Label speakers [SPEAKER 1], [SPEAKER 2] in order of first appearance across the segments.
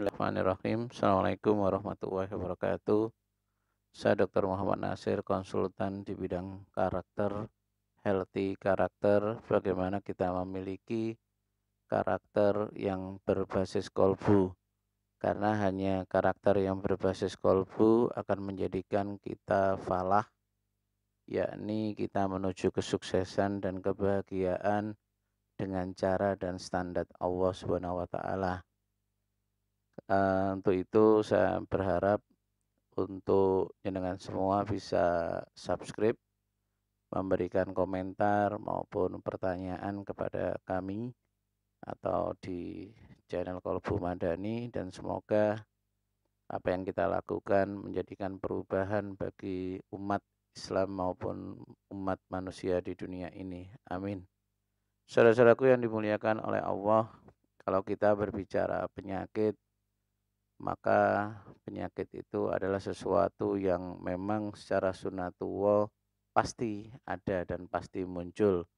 [SPEAKER 1] Bismillahirrahmanirrahim. Assalamualaikum warahmatullahi wabarakatuh. Saya Dr. Muhammad Nasir, konsultan di bidang karakter, healthy karakter, bagaimana kita memiliki karakter yang berbasis kolbu. Karena hanya karakter yang berbasis kolbu akan menjadikan kita falah, yakni kita menuju kesuksesan dan kebahagiaan dengan cara dan standar Allah Subhanahu wa taala. Untuk itu saya berharap untuk jenengan semua bisa subscribe, memberikan komentar maupun pertanyaan kepada kami atau di channel Kolbu Madani, dan semoga apa yang kita lakukan menjadikan perubahan bagi umat Islam maupun umat manusia di dunia ini. Amin. Saudara-saudaraku yang dimuliakan oleh Allah, kalau kita berbicara penyakit, maka penyakit itu adalah sesuatu yang memang secara sunatullah pasti ada dan pasti muncul.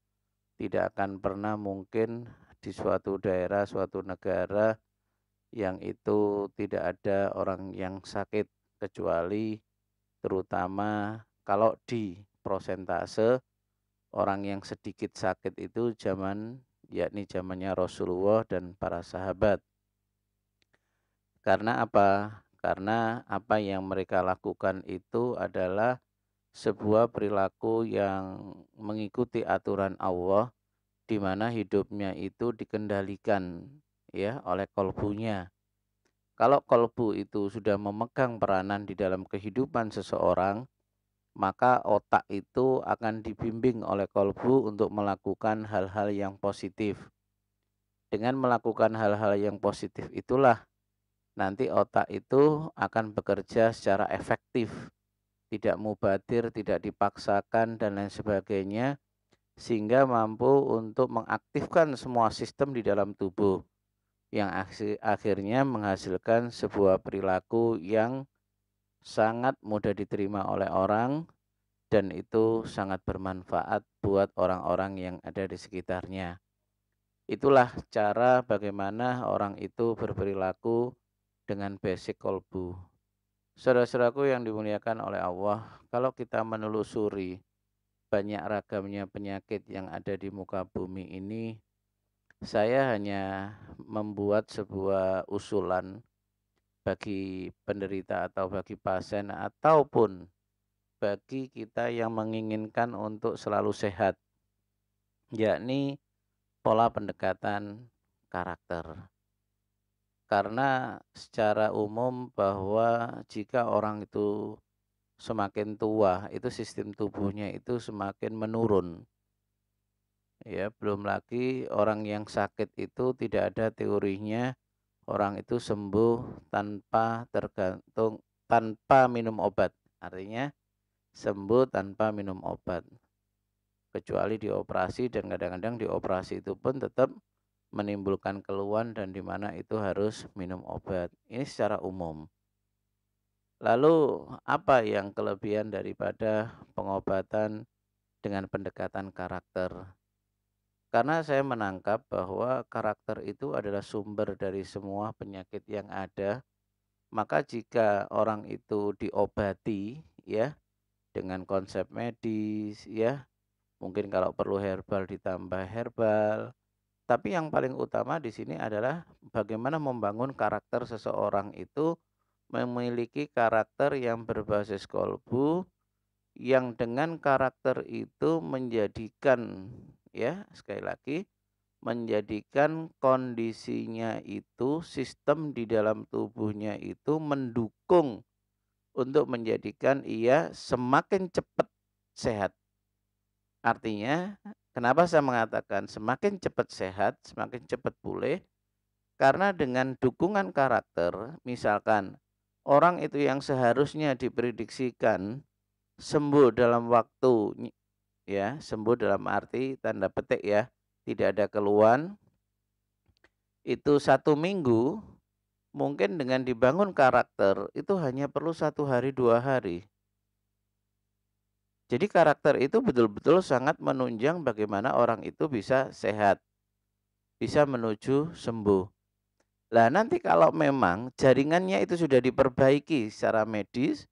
[SPEAKER 1] Tidak akan pernah mungkin di suatu daerah, suatu negara yang itu tidak ada orang yang sakit, kecuali terutama kalau di prosentase orang yang sedikit sakit itu yakni zamannya Rasulullah dan para sahabat. Karena apa? Karena apa yang mereka lakukan itu adalah sebuah perilaku yang mengikuti aturan Allah, di mana hidupnya itu dikendalikan ya oleh kolbunya. Kalau kolbu itu sudah memegang peranan di dalam kehidupan seseorang, maka otak itu akan dibimbing oleh kolbu untuk melakukan hal-hal yang positif. Dengan melakukan hal-hal yang positif itulah nanti otak itu akan bekerja secara efektif, tidak mubadir, tidak dipaksakan dan lain sebagainya, sehingga mampu untuk mengaktifkan semua sistem di dalam tubuh yang akhirnya menghasilkan sebuah perilaku yang sangat mudah diterima oleh orang dan itu sangat bermanfaat buat orang-orang yang ada di sekitarnya. Itulah cara bagaimana orang itu berperilaku dengan basic kolbu. Saudara-saudaraku yang dimuliakan oleh Allah, kalau kita menelusuri banyak ragamnya penyakit yang ada di muka bumi ini, saya hanya membuat sebuah usulan bagi penderita atau bagi pasien ataupun bagi kita yang menginginkan untuk selalu sehat, yakni pola pendekatan karakter. Karena secara umum bahwa jika orang itu semakin tua, itu sistem tubuhnya itu semakin menurun. Ya, belum lagi orang yang sakit itu tidak ada teorinya orang itu sembuh tanpa minum obat. Artinya sembuh tanpa minum obat. Kecuali dioperasi, dan kadang-kadang dioperasi itu pun tetap menimbulkan keluhan dan di mana itu harus minum obat. Ini secara umum. Lalu apa yang kelebihan daripada pengobatan dengan pendekatan karakter? Karena saya menangkap bahwa karakter itu adalah sumber dari semua penyakit yang ada. Maka jika orang itu diobati ya dengan konsep medis ya, mungkin kalau perlu herbal ditambah herbal. Tapi yang paling utama di sini adalah bagaimana membangun karakter seseorang itu memiliki karakter yang berbasis kolbu, yang dengan karakter itu menjadikan ya sekali lagi menjadikan kondisinya itu sistem di dalam tubuhnya itu mendukung untuk menjadikan ia semakin cepat sehat. Artinya kenapa saya mengatakan semakin cepat sehat, semakin cepat pulih? Karena dengan dukungan karakter, misalkan orang itu yang seharusnya diprediksikan sembuh dalam waktu ya, sembuh dalam arti tanda petik ya, tidak ada keluhan, itu 1 minggu, mungkin dengan dibangun karakter itu hanya perlu 1 hari 2 hari. Jadi karakter itu betul-betul sangat menunjang bagaimana orang itu bisa sehat, bisa menuju sembuh. Lah nanti kalau memang jaringannya itu sudah diperbaiki secara medis,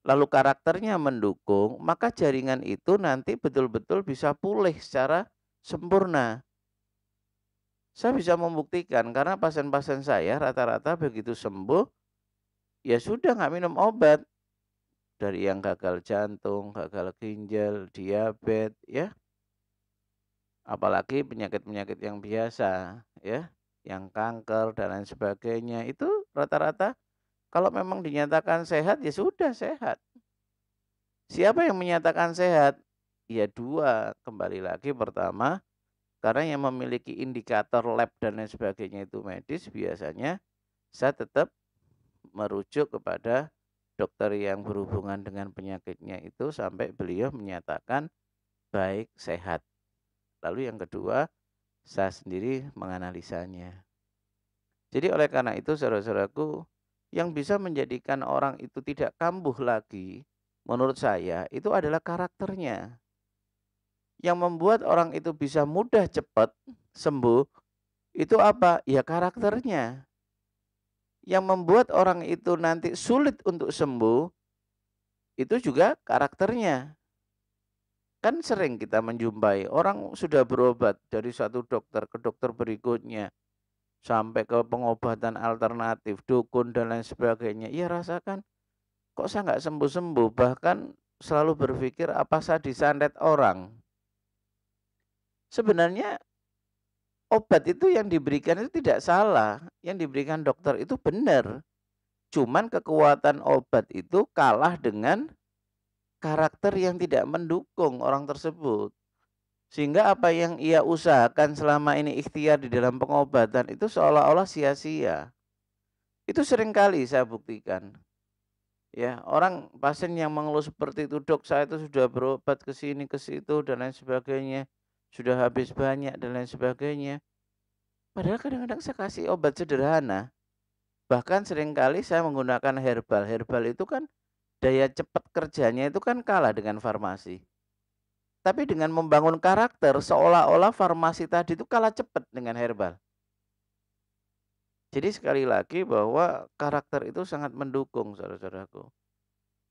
[SPEAKER 1] lalu karakternya mendukung, maka jaringan itu nanti betul-betul bisa pulih secara sempurna. Saya bisa membuktikan karena pasien-pasien saya rata-rata begitu sembuh, ya sudah nggak minum obat. Dari yang gagal jantung, gagal ginjal, diabetes, ya, apalagi penyakit-penyakit yang biasa, ya, yang kanker dan lain sebagainya, itu rata-rata kalau memang dinyatakan sehat, ya sudah sehat. Siapa yang menyatakan sehat? Ya dua, kembali lagi pertama, karena yang memiliki indikator lab dan lain sebagainya itu medis, biasanya saya tetap merujuk kepada dokter yang berhubungan dengan penyakitnya itu sampai beliau menyatakan baik, sehat. Lalu yang kedua, saya sendiri menganalisanya. Jadi oleh karena itu saudara-saudaraku, yang bisa menjadikan orang itu tidak kambuh lagi, menurut saya itu adalah karakternya. Yang membuat orang itu bisa mudah cepat sembuh, itu apa? Ya karakternya. Yang membuat orang itu nanti sulit untuk sembuh, itu juga karakternya. Kan sering kita menjumpai orang sudah berobat dari satu dokter ke dokter berikutnya, sampai ke pengobatan alternatif, dukun dan lain sebagainya. Ia rasakan, kok saya nggak sembuh-sembuh, bahkan selalu berpikir apa saya disantet orang. Sebenarnya obat itu yang diberikan itu tidak salah, yang diberikan dokter itu benar. Cuman kekuatan obat itu kalah dengan karakter yang tidak mendukung orang tersebut. Sehingga apa yang ia usahakan selama ini ikhtiar di dalam pengobatan itu seolah-olah sia-sia. Itu seringkali saya buktikan. Ya, orang pasien yang mengeluh seperti itu, "Dok, saya itu sudah berobat ke sini, ke situ dan lain sebagainya, sudah habis banyak dan lain sebagainya." Padahal kadang-kadang saya kasih obat sederhana. Bahkan seringkali saya menggunakan herbal. Herbal itu kan daya cepat kerjanya itu kan kalah dengan farmasi. Tapi dengan membangun karakter seolah-olah farmasi tadi itu kalah cepat dengan herbal. Jadi sekali lagi bahwa karakter itu sangat mendukung saudara-saudaraku.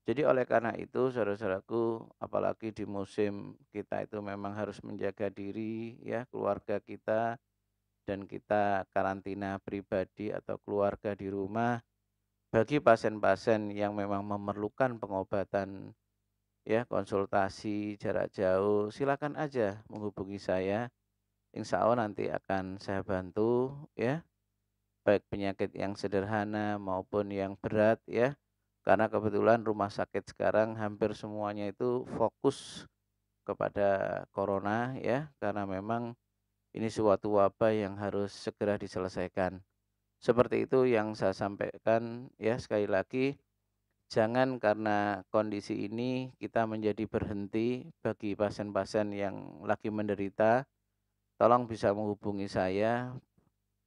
[SPEAKER 1] Jadi oleh karena itu saudara-saudaraku, apalagi di musim kita itu memang harus menjaga diri ya, keluarga kita dan kita karantina pribadi atau keluarga di rumah. Bagi pasien-pasien yang memang memerlukan pengobatan ya, konsultasi jarak jauh, silakan aja menghubungi saya. Insya Allah nanti akan saya bantu ya, baik penyakit yang sederhana maupun yang berat ya. Karena kebetulan rumah sakit sekarang hampir semuanya itu fokus kepada corona ya, karena memang ini suatu wabah yang harus segera diselesaikan. Seperti itu yang saya sampaikan ya, sekali lagi jangan karena kondisi ini kita menjadi berhenti. Bagi pasien-pasien yang lagi menderita, tolong bisa menghubungi saya,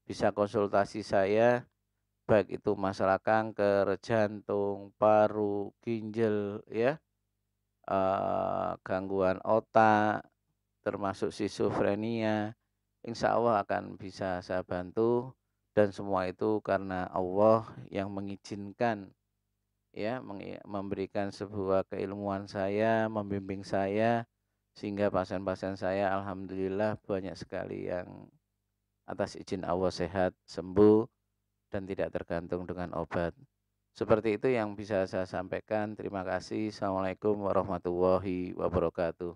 [SPEAKER 1] bisa konsultasi saya, baik itu masalah kanker, jantung, paru, ginjal, ya, gangguan otak, termasuk skizofrenia, insya Allah akan bisa saya bantu dan semua itu karena Allah yang mengizinkan ya, memberikan sebuah keilmuan saya, membimbing saya, sehingga pasien-pasien saya alhamdulillah banyak sekali yang atas izin Allah sehat, sembuh, dan tidak tergantung dengan obat. Seperti itu yang bisa saya sampaikan. Terima kasih. Assalamualaikum warahmatullahi wabarakatuh.